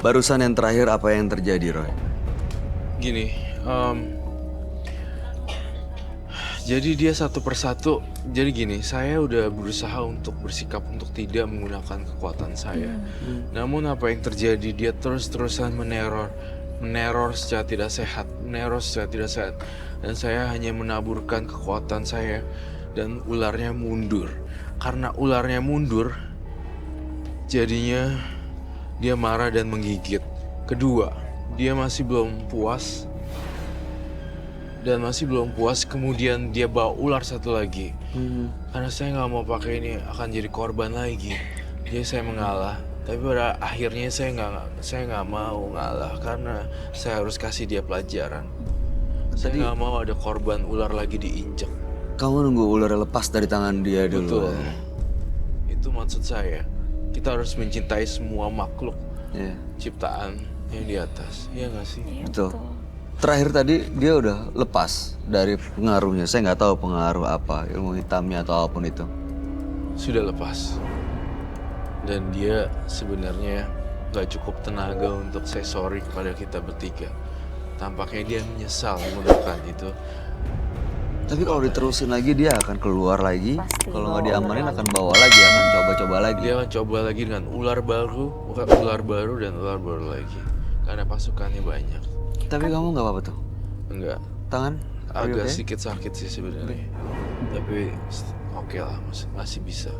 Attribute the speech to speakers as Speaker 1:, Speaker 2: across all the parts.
Speaker 1: Barusan yang terakhir apa yang terjadi, Roy?
Speaker 2: Gini, jadi dia satu persatu. Jadi gini, saya udah berusaha untuk bersikap untuk tidak menggunakan kekuatan saya. Namun apa yang terjadi, dia terus-terusan meneror secara tidak sehat, Dan saya hanya menaburkan kekuatan saya dan ularnya mundur. Karena ularnya mundur, jadinya dia marah dan menggigit. Kedua, dia masih belum puas. Kemudian dia bawa ular satu lagi. Karena saya nggak mau pakai ini akan jadi korban lagi. Jadi saya mengalah. Tapi pada akhirnya saya nggak mau ngalah karena saya harus kasih dia pelajaran. Saya nggak mau ada korban ular lagi diinjek.
Speaker 1: Kamu nunggu ular lepas dari tangan dia dulu.
Speaker 2: Betul. Itu maksud saya. Kita harus mencintai semua makhluk ciptaan yang di atas. Iya nggak sih?
Speaker 1: Betul. Terakhir tadi dia udah lepas dari pengaruhnya. Saya nggak tahu pengaruh apa, ilmu hitamnya atau apapun itu.
Speaker 2: Sudah lepas. Dan dia sebenarnya nggak cukup tenaga untuk say sorry kepada kita bertiga. Tampaknya dia menyesal menggunakan itu.
Speaker 1: Tapi kalau diterusin lagi dia akan keluar lagi.
Speaker 3: Pasti
Speaker 1: Kalau nggak
Speaker 3: bawa
Speaker 1: diamanin
Speaker 3: ular
Speaker 1: akan bawa lagi, akan coba-coba lagi.
Speaker 2: Dia akan coba lagi dengan ular baru, bukan ular baru dan ular baru lagi. Karena pasukannya banyak.
Speaker 1: Tapi kamu nggak apa-apa tuh?
Speaker 2: Enggak.
Speaker 1: Tangan? Are you
Speaker 2: Agak
Speaker 1: okay?
Speaker 2: sedikit sakit sih sebenarnya. Tapi oke lah, masih bisa.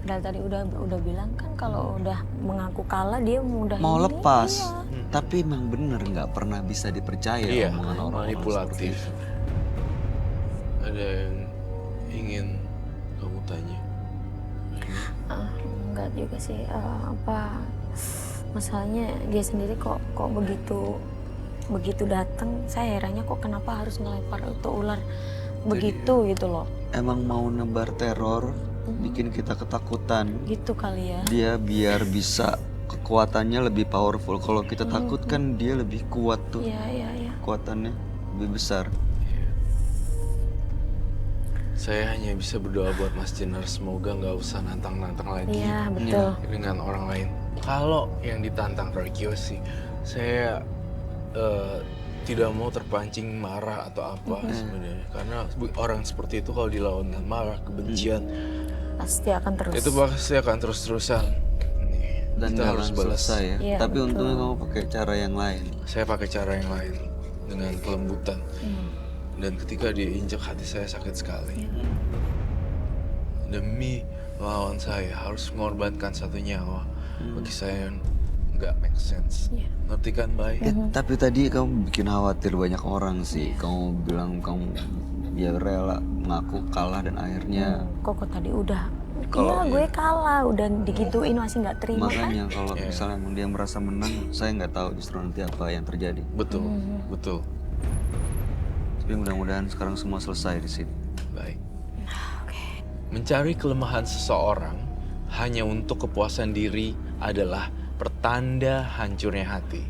Speaker 3: Padahal tadi udah bilang kan kalau udah mengaku kalah dia mudah
Speaker 1: Mau
Speaker 3: ini,
Speaker 1: lepas.
Speaker 3: iya.
Speaker 1: Tapi emang bener nggak pernah bisa dipercaya
Speaker 2: Iya,
Speaker 1: omongan orang-orang
Speaker 2: manipulatif.
Speaker 1: seperti itu.
Speaker 2: Ada yang ingin kamu tanya?
Speaker 3: Enggak juga sih, masalahnya dia sendiri kok begitu datang, saya herannya kok kenapa harus ngelempar itu ular begitu gitu loh.
Speaker 1: Emang mau nebar teror, bikin kita ketakutan.
Speaker 3: Gitu kali ya.
Speaker 1: Dia biar bisa kekuatannya lebih powerful. Kalau kita takut kan dia lebih kuat tuh.
Speaker 3: Iya.
Speaker 1: Kekuatannya lebih besar.
Speaker 2: Saya hanya bisa berdoa buat Mas Jenar, semoga nggak usah nantang-nantang lagi
Speaker 3: Iya, betul.
Speaker 2: dengan orang lain. Kalau yang ditantang Ragio sih, saya tidak mau terpancing marah atau apa sebenarnya. Karena orang seperti itu kalau dilawan dengan marah, kebencian,
Speaker 3: Pasti akan terus.
Speaker 2: itu pasti akan terus-terusan.
Speaker 1: Dan
Speaker 2: Kita
Speaker 1: gak
Speaker 2: harus
Speaker 1: akan
Speaker 2: balas.
Speaker 1: selesai ya.
Speaker 3: Iya,
Speaker 1: Tapi
Speaker 3: betul.
Speaker 1: untungnya kamu pakai cara yang lain.
Speaker 2: Saya pakai cara yang lain dengan kelembutan. Dan ketika dia injak, hati saya sakit sekali. Demi lawan saya harus mengorbankan satu nyawa. Bagi saya nggak make sense. Ngerti kan, Bay?
Speaker 1: Tapi tadi kamu bikin khawatir banyak orang sih. Kamu bilang kamu dia rela mengaku kalah dan akhirnya
Speaker 3: Kok tadi udah,
Speaker 1: Kalau-
Speaker 3: gue kalah, udah digituin masih nggak terima kan?
Speaker 1: makanya kalau misalnya emang dia merasa menang, saya nggak tahu justru nanti apa yang terjadi.
Speaker 2: Betul, betul.
Speaker 1: Tapi mudah-mudahan sekarang semua selesai di sini.
Speaker 2: Baik. Mencari kelemahan seseorang hanya untuk kepuasan diri adalah pertanda hancurnya hati.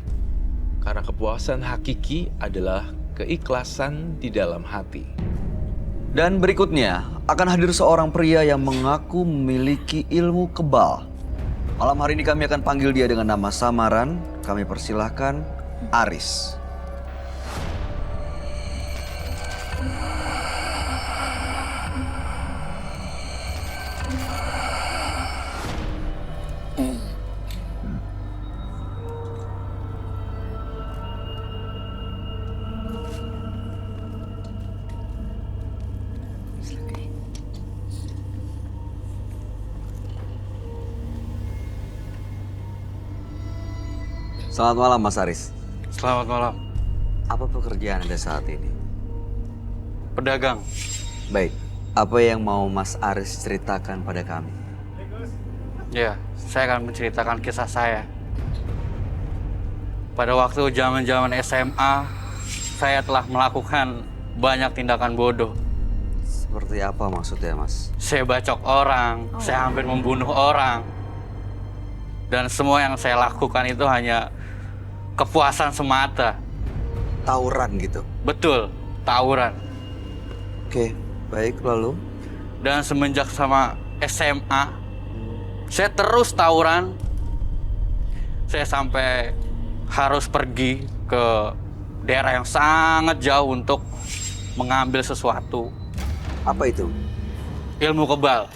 Speaker 2: Karena kepuasan hakiki adalah keikhlasan di dalam hati.
Speaker 1: Dan berikutnya akan hadir seorang pria yang mengaku memiliki ilmu kebal. Malam hari ini kami akan panggil dia dengan nama samaran. Kami persilahkan Aris. Selamat malam Mas Aris.
Speaker 4: Selamat malam,
Speaker 1: Apa pekerjaan Anda saat ini?
Speaker 4: pedagang.
Speaker 1: Baik, apa yang mau Mas Aris ceritakan pada kami?
Speaker 4: Ya, saya akan menceritakan kisah saya. Pada waktu zaman-zaman SMA, saya telah melakukan banyak tindakan bodoh.
Speaker 1: Seperti apa maksudnya Mas?
Speaker 4: Saya bacok orang, saya hampir membunuh orang. Dan semua yang saya lakukan itu hanya kepuasan semata.
Speaker 1: Tawuran gitu?
Speaker 4: Betul, tawuran.
Speaker 1: Oke, baik lalu?
Speaker 4: Dan semenjak sama SMA, saya terus tawuran. Saya sampai harus pergi ke daerah yang sangat jauh untuk mengambil sesuatu.
Speaker 1: Apa itu?
Speaker 4: Ilmu kebal.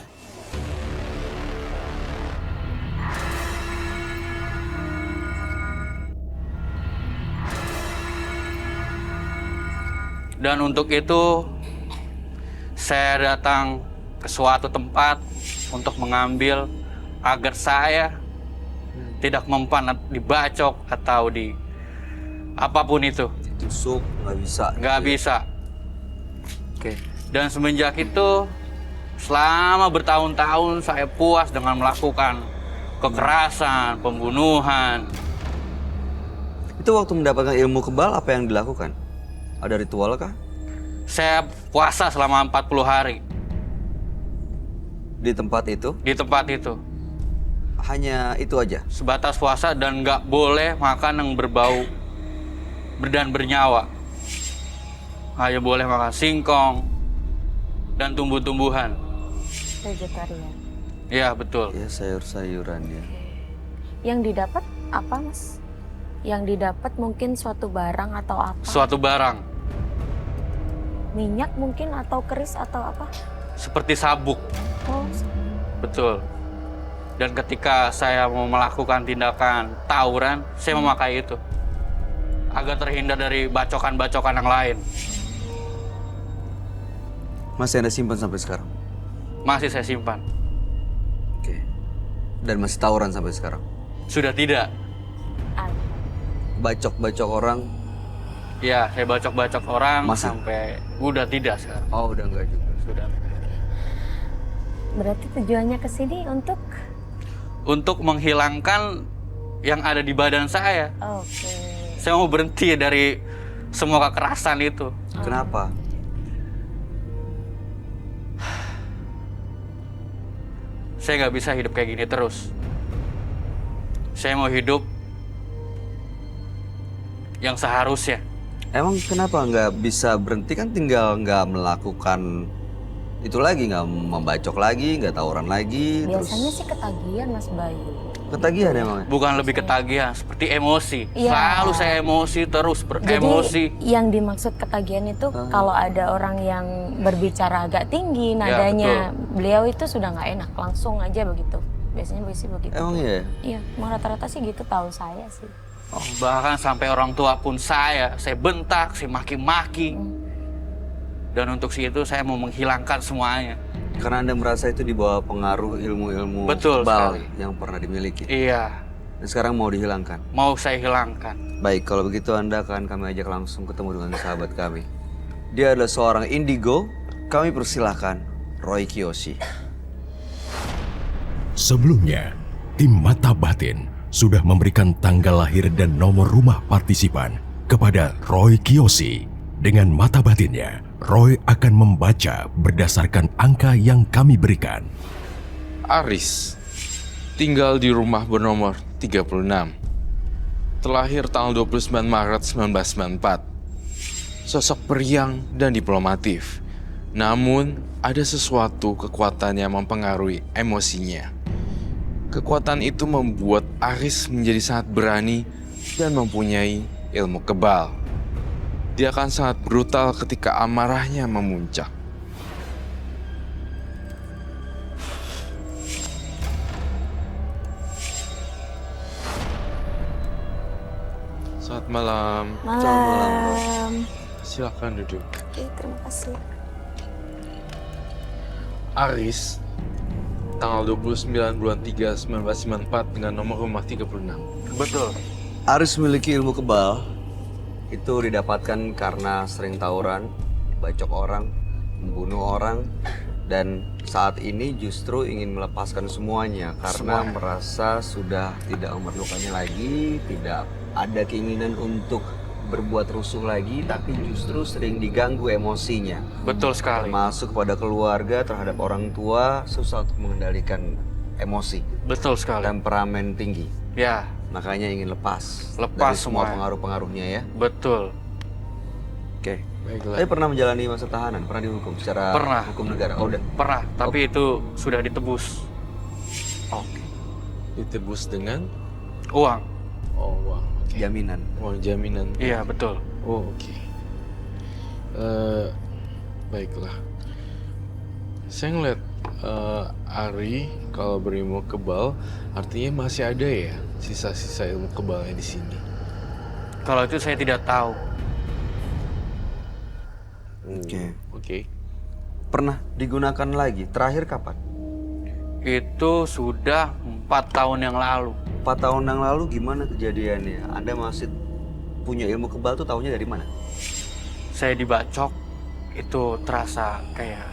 Speaker 4: Dan untuk itu saya datang ke suatu tempat untuk mengambil agar saya tidak mempan dibacok atau di apapun itu.
Speaker 1: Tusuk nggak bisa.
Speaker 4: Nggak bisa.
Speaker 1: Oke.
Speaker 4: Dan semenjak itu selama bertahun-tahun saya puas dengan melakukan kekerasan, pembunuhan.
Speaker 1: Itu waktu mendapatkan ilmu kebal apa yang dilakukan? Ada ritual kah?
Speaker 4: Saya puasa selama 40 hari
Speaker 1: Di tempat itu?
Speaker 4: di tempat itu.
Speaker 1: Hanya itu aja?
Speaker 4: Sebatas puasa dan nggak boleh makan yang berbau dan bernyawa. Hanya boleh makan singkong dan tumbuh-tumbuhan.
Speaker 3: Vegetarian.
Speaker 4: Ya betul.
Speaker 1: Ya sayur-sayuran ya.
Speaker 3: Yang didapat apa, Mas? Yang didapat mungkin suatu barang atau apa?
Speaker 4: Suatu barang
Speaker 3: Minyak mungkin atau keris atau apa?
Speaker 4: seperti sabuk.
Speaker 3: Oh,
Speaker 4: Betul. Dan ketika saya mau melakukan tindakan tawuran, saya memakai itu agar terhindar dari bacokan-bacokan yang lain.
Speaker 1: Masih Anda simpan sampai sekarang?
Speaker 4: Masih saya simpan.
Speaker 1: Oke. Dan masih tawuran sampai sekarang?
Speaker 4: Sudah tidak.
Speaker 1: Bacok-bacok orang?
Speaker 4: Ya, saya bacok-bacok orang
Speaker 1: Masih?
Speaker 4: sampai udah tidak sekarang.
Speaker 1: Oh, udah enggak juga.
Speaker 4: Sudah.
Speaker 3: berarti tujuannya ke sini
Speaker 4: Untuk menghilangkan yang ada di badan saya.
Speaker 3: Oke.
Speaker 4: Saya mau berhenti dari semua kekerasan itu.
Speaker 1: Kenapa?
Speaker 4: Saya nggak bisa hidup kayak gini terus. Saya mau hidup yang seharusnya.
Speaker 1: Emang kenapa nggak bisa berhenti? Kan tinggal nggak melakukan itu lagi, nggak membacok lagi, nggak tawuran lagi.
Speaker 3: Biasanya sih ketagihan, Mas Bayu.
Speaker 1: Ketagihan emang?
Speaker 4: Bukan lebih ketagihan, seperti emosi.
Speaker 3: Iya.
Speaker 4: Selalu saya emosi, terus beremosi.
Speaker 3: Jadi yang dimaksud ketagihan itu kalau ada orang yang berbicara agak tinggi nadanya, beliau itu sudah nggak enak, langsung aja begitu. Biasanya begitu.
Speaker 1: Emang iya?
Speaker 3: Iya, emang rata-rata sih gitu, tahu saya sih.
Speaker 4: Bahkan sampai orang tua pun saya bentak, saya maki-maki. Dan untuk itu saya mau menghilangkan semuanya.
Speaker 1: Karena Anda merasa itu di bawah pengaruh ilmu-ilmu
Speaker 4: Betul
Speaker 1: kebal
Speaker 4: sekali.
Speaker 1: yang pernah dimiliki.
Speaker 4: Iya,
Speaker 1: Dan sekarang mau dihilangkan.
Speaker 4: mau saya hilangkan.
Speaker 1: Baik, kalau begitu Anda akan kami ajak langsung ketemu dengan sahabat kami. Dia adalah seorang indigo. Kami persilahkan Roy Kiyoshi.
Speaker 5: Sebelumnya, tim Mata Batin sudah memberikan tanggal lahir dan nomor rumah partisipan kepada Roy Kiyoshi. Dengan mata batinnya, Roy akan membaca berdasarkan angka yang kami berikan.
Speaker 2: Aris, tinggal di rumah bernomor 36. Terlahir tanggal 29 Maret 1994. Sosok periang dan diplomatif. Namun, ada sesuatu kekuatan yang mempengaruhi emosinya. Kekuatan itu membuat Aris menjadi sangat berani dan mempunyai ilmu kebal. Dia akan sangat brutal ketika amarahnya memuncak. Selamat malam.
Speaker 3: Malam.
Speaker 2: Silakan duduk.
Speaker 3: Oke, terima kasih.
Speaker 2: Aris, tanggal 29 bulan 3 1994 dengan nomor rumah 36.
Speaker 4: Betul.
Speaker 1: Aris memiliki ilmu kebal. Itu didapatkan karena sering tawuran, bacok orang, membunuh orang, dan saat ini justru ingin melepaskan semuanya karena merasa sudah tidak memerlukannya lagi, tidak ada keinginan untuk berbuat rusuh lagi, tapi justru sering diganggu emosinya.
Speaker 4: Betul sekali.
Speaker 1: Termasuk kepada keluarga, terhadap orang tua, susah untuk mengendalikan emosi.
Speaker 4: Betul sekali.
Speaker 1: Temperamen tinggi.
Speaker 4: Ya,
Speaker 1: Makanya ingin lepas
Speaker 4: Lepas
Speaker 1: dari semua
Speaker 4: semua.
Speaker 1: pengaruh-pengaruhnya ya.
Speaker 4: betul.
Speaker 1: Oke.
Speaker 2: Baiklah.
Speaker 1: Tapi pernah menjalani masa tahanan? Pernah dihukum secara
Speaker 4: Pernah.
Speaker 1: hukum negara? Oh, udah.
Speaker 4: Pernah, tapi itu sudah ditebus.
Speaker 1: Oke.
Speaker 2: Ditebus dengan
Speaker 4: Uang.
Speaker 2: oh, uang. Oke.
Speaker 1: Jaminan.
Speaker 2: Oh, jaminan.
Speaker 4: Iya, betul.
Speaker 2: Oh, oke. Baiklah. Saya ngeliat Ari kalau berilmu kebal, artinya masih ada ya sisa-sisa ilmu kebalnya di sini.
Speaker 4: Kalau itu saya tidak tahu.
Speaker 1: Oke.
Speaker 2: Oke.
Speaker 1: Pernah digunakan lagi? Terakhir kapan?
Speaker 4: Itu sudah 4 tahun yang lalu.
Speaker 1: 4 tahun yang lalu gimana kejadiannya? Anda masih punya ilmu kebal tuh taunya dari mana?
Speaker 4: Saya dibacok, itu terasa kayak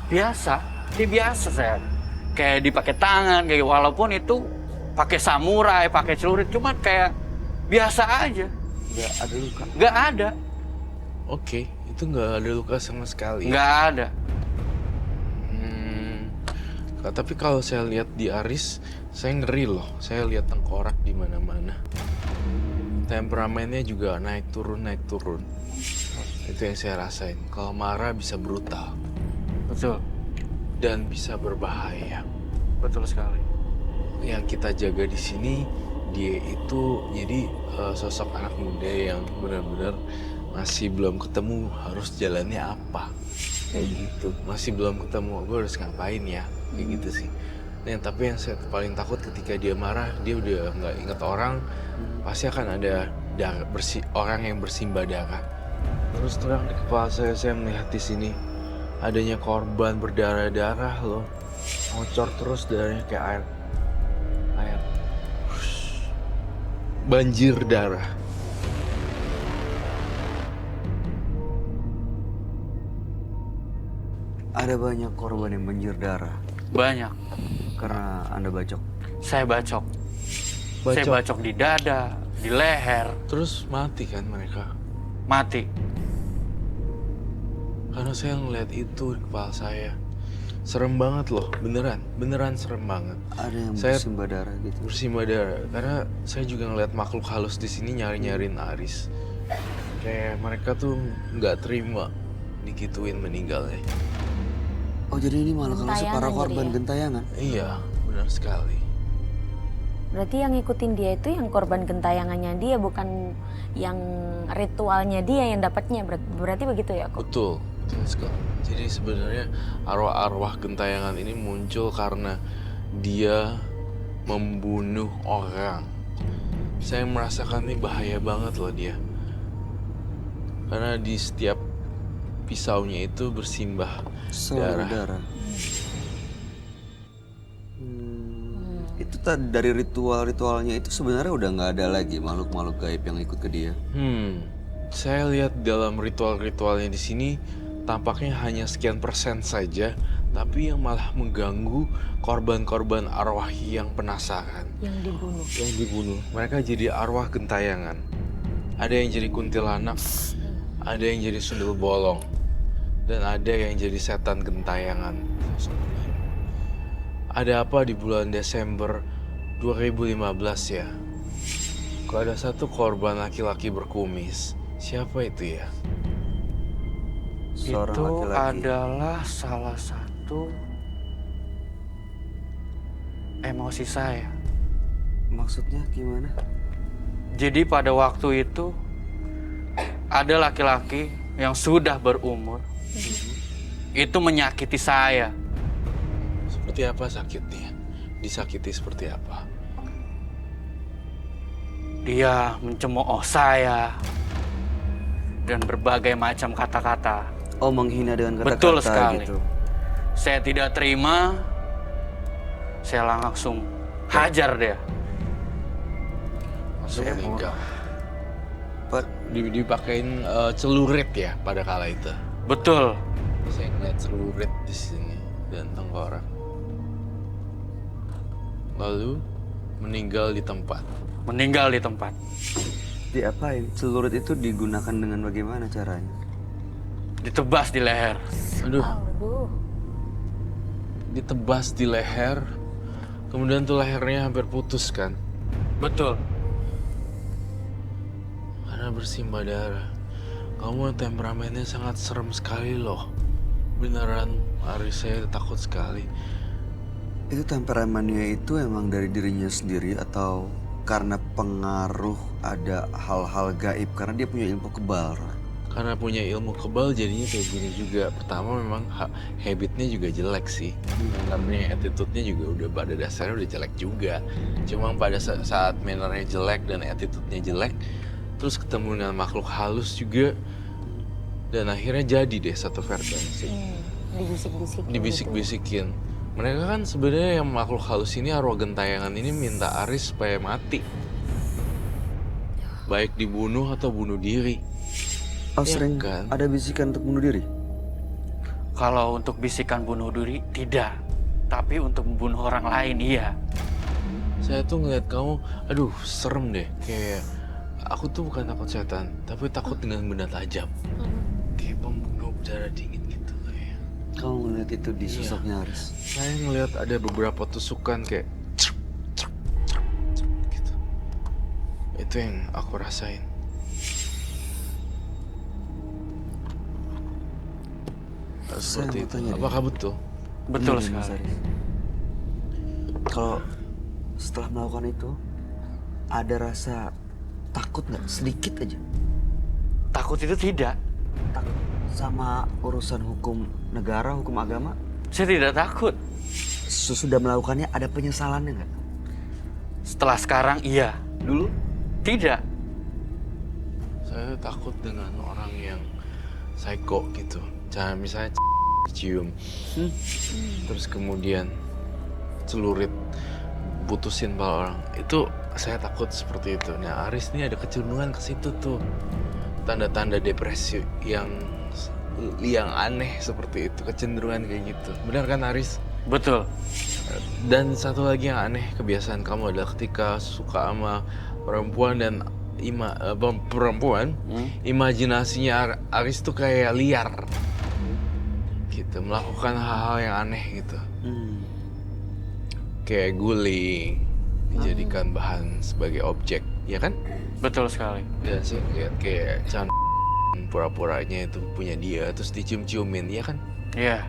Speaker 4: biasa. Biasa saya. Kayak dipakai tangan, kayak walaupun itu pakai samurai, pakai celurit, cuman kayak biasa aja.
Speaker 1: Nggak ada luka.
Speaker 4: Nggak ada.
Speaker 2: Oke, itu nggak ada luka sama sekali.
Speaker 4: Nggak ada.
Speaker 2: Tapi kalau saya lihat di Aris, saya ngeri loh. Saya lihat tengkorak di mana-mana. Temperamennya juga naik turun. Itu yang saya rasain. Kalau marah bisa brutal
Speaker 4: Betul.
Speaker 2: dan bisa berbahaya.
Speaker 4: Betul sekali.
Speaker 2: Yang kita jaga di sini, dia itu jadi sosok anak muda yang benar-benar masih belum ketemu harus jalannya apa. Kayak gitu. Masih belum ketemu, gue harus ngapain ya. Kayak gitu sih. Tapi yang saya paling takut ketika dia marah, dia udah nggak inget orang, pasti akan ada orang yang bersimbah darah. Terus terang di kepala saya melihat di sini adanya korban berdarah-darah loh, ngocor terus darahnya kayak air, banjir darah.
Speaker 1: Ada banyak korban yang banjir darah
Speaker 4: Banyak.
Speaker 1: karena Anda bacok.
Speaker 4: Saya bacok. Saya bacok di dada, di leher,
Speaker 2: Terus mati kan mereka?
Speaker 4: mati.
Speaker 2: Karena saya ngeliat itu di kepala saya. Serem banget loh, beneran serem banget.
Speaker 1: Ada yang
Speaker 2: Saya-
Speaker 1: bersimbah darah gitu.
Speaker 2: Bersimbah darah, karena saya juga ngeliat makhluk halus di sini nyariin Aris. Kayak mereka tuh nggak terima digituin meninggalnya.
Speaker 1: Oh jadi ini malah kalau
Speaker 3: Gentayangan
Speaker 1: para
Speaker 3: jadi
Speaker 1: korban
Speaker 3: ya?
Speaker 1: gentayangan.
Speaker 2: Iya, benar sekali.
Speaker 3: Berarti yang ngikutin dia itu yang korban gentayangannya dia, bukan yang ritualnya dia yang dapatnya. Berarti begitu ya kok?
Speaker 2: Betul sekali. Jadi sebenarnya arwah-arwah gentayangan ini muncul karena dia membunuh orang. Saya merasakan ini bahaya banget loh dia. Karena di setiap pisaunya itu bersimbah
Speaker 1: Selalu darah. Itu dari ritual-ritualnya itu sebenarnya udah nggak ada lagi makhluk-makhluk gaib yang ikut ke dia.
Speaker 2: Saya lihat dalam ritual-ritualnya di sini tampaknya hanya sekian persen saja, tapi yang malah mengganggu korban-korban arwah yang penasaran.
Speaker 3: Yang dibunuh.
Speaker 2: Yang dibunuh. Mereka jadi arwah gentayangan. Ada yang jadi kuntilanak, ada yang jadi sundel bolong, dan ada yang jadi setan gentayangan. Ada apa di bulan Desember 2015 ya? Kok ada satu korban laki-laki berkumis? Siapa itu ya?
Speaker 1: Seorang
Speaker 4: Itu
Speaker 1: laki-laki.
Speaker 4: adalah salah satu emosi saya.
Speaker 1: Maksudnya gimana?
Speaker 4: Jadi pada waktu itu ada laki-laki yang sudah berumur itu menyakiti saya.
Speaker 2: Seperti apa sakitnya? Disakiti seperti apa?
Speaker 4: Dia mencemooh saya dan berbagai macam kata-kata.
Speaker 1: Oh menghina dengan kata-kata
Speaker 4: Betul sekali.
Speaker 1: gitu.
Speaker 4: Saya tidak terima. Saya langsung hajar dia.
Speaker 2: Langsung
Speaker 4: Saya
Speaker 2: meninggal.
Speaker 1: Pak,
Speaker 2: Dipakein celurit ya pada kala itu.
Speaker 4: Betul.
Speaker 2: Saya ngeliat celurit di sini dan tengkorak. Lalu meninggal di tempat.
Speaker 4: Meninggal di tempat.
Speaker 1: diapain? Celurit itu digunakan dengan bagaimana caranya?
Speaker 4: Ditebas di leher.
Speaker 2: Aduh,
Speaker 3: Aduh.
Speaker 2: ditebas di leher. Kemudian tuh lehernya hampir putus kan.
Speaker 4: Betul.
Speaker 2: Karena bersimbah darah. Kamu temperamennya sangat serem sekali loh. Beneran, Aris, saya takut sekali.
Speaker 1: Itu temperamennya itu emang dari dirinya sendiri atau karena pengaruh ada hal-hal gaib karena dia punya ilmu kebal, Roy.
Speaker 2: Karena punya ilmu kebal jadinya kayak gini juga. Pertama memang habitnya juga jelek sih. Mannernya, attitude-nya juga udah pada dasarnya udah jelek juga. Cuma pada saat mannernya jelek dan attitude-nya jelek, terus ketemu dengan makhluk halus juga, dan akhirnya jadi deh satu frekuensi.
Speaker 3: Dibisik-bisikin.
Speaker 2: Dibisik-bisikin. Mereka kan sebenarnya yang makhluk halus ini, arwah gentayangan ini minta Aris supaya mati. Baik dibunuh atau bunuh diri.
Speaker 1: Oh,
Speaker 2: Iya
Speaker 1: sering
Speaker 2: kan?
Speaker 1: ada bisikan untuk bunuh diri?
Speaker 4: Kalau untuk bisikan bunuh diri, tidak. Tapi untuk membunuh orang lain, iya.
Speaker 2: Saya tuh ngeliat kamu, aduh serem deh. Kayak aku tuh bukan takut setan, tapi takut dengan benda tajam. Kayak pembunuh berdarah dingin gitu kayak.
Speaker 1: Kamu ngeliat itu di sosoknya Aris?
Speaker 2: Saya ngeliat ada beberapa tusukan kayak gitu. Itu yang aku rasain. Seperti
Speaker 1: mau
Speaker 2: itu.
Speaker 1: tanya deh.
Speaker 2: Apakah betul?
Speaker 4: Betul
Speaker 1: Gini, Mas
Speaker 4: sekali.
Speaker 1: Aris. Kalau setelah melakukan itu, ada rasa takut nggak? Sedikit aja.
Speaker 4: Takut itu tidak.
Speaker 1: Takut sama urusan hukum negara, hukum agama?
Speaker 4: Saya tidak takut.
Speaker 1: Sesudah melakukannya ada penyesalannya nggak?
Speaker 4: Setelah sekarang, iya.
Speaker 1: Dulu?
Speaker 4: Tidak.
Speaker 2: Saya takut dengan orang yang psycho gitu. Jangan misalnya cium, terus kemudian celurit, putusin kepala orang. Itu saya takut seperti itu. Nah, Aris ini ada kecenderungan ke situ tuh. Tanda-tanda depresi yang aneh seperti itu, kecenderungan kayak gitu. Benar kan Aris?
Speaker 4: Betul.
Speaker 2: Dan satu lagi yang aneh kebiasaan kamu adalah ketika suka sama perempuan dan perempuan, imajinasinya Aris tuh kayak liar. Gitu, melakukan hal-hal yang aneh gitu. Kayak guling, dijadikan bahan sebagai objek, ya kan?
Speaker 4: Betul sekali.
Speaker 2: Dan saya lihat kayak pura-puranya itu punya dia, terus dicium-ciumin, ya kan?
Speaker 4: Iya.